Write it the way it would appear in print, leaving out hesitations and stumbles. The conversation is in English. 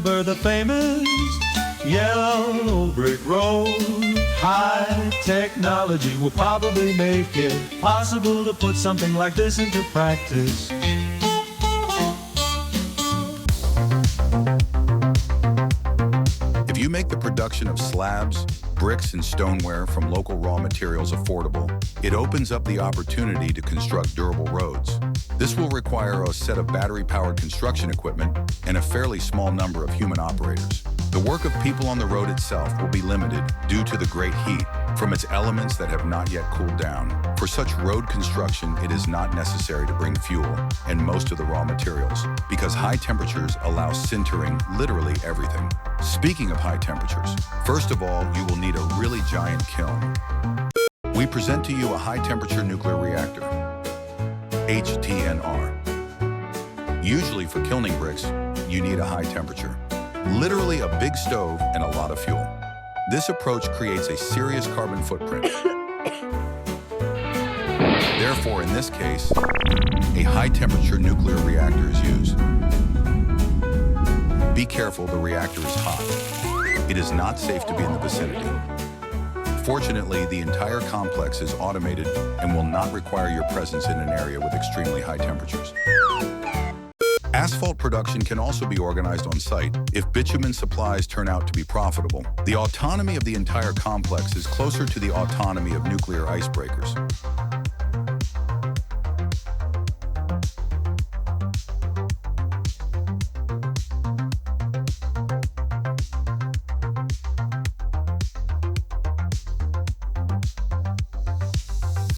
remember the famous yellow brick road. High technology will probably make it possible to put something like this into practice. If you make the production of slabs, bricks, and stoneware from local raw materials affordable, it opens up the opportunity to construct durable roads. This will require a set of battery-powered construction equipment and a fairly small number of human operators. The work of people on the road itself will be limited due to the great heat from its elements that have not yet cooled down. For such road construction, it is not necessary to bring fuel and most of the raw materials, because high temperatures allow sintering literally everything. Speaking of high temperatures, first of all, you will need a really giant kiln. We present to you a high-temperature nuclear reactor, HTNR. Usually for kilning bricks, you need a high temperature. Literally a big stove and a lot of fuel. This approach creates a serious carbon footprint. Therefore, in this case, a high-temperature nuclear reactor is used. Be careful, the reactor is hot. It is not safe to be in the vicinity. Fortunately, the entire complex is automated and will not require your presence in an area with extremely high temperatures. Asphalt production can also be organized on site if bitumen supplies turn out to be profitable. The autonomy of the entire complex is closer to the autonomy of nuclear icebreakers.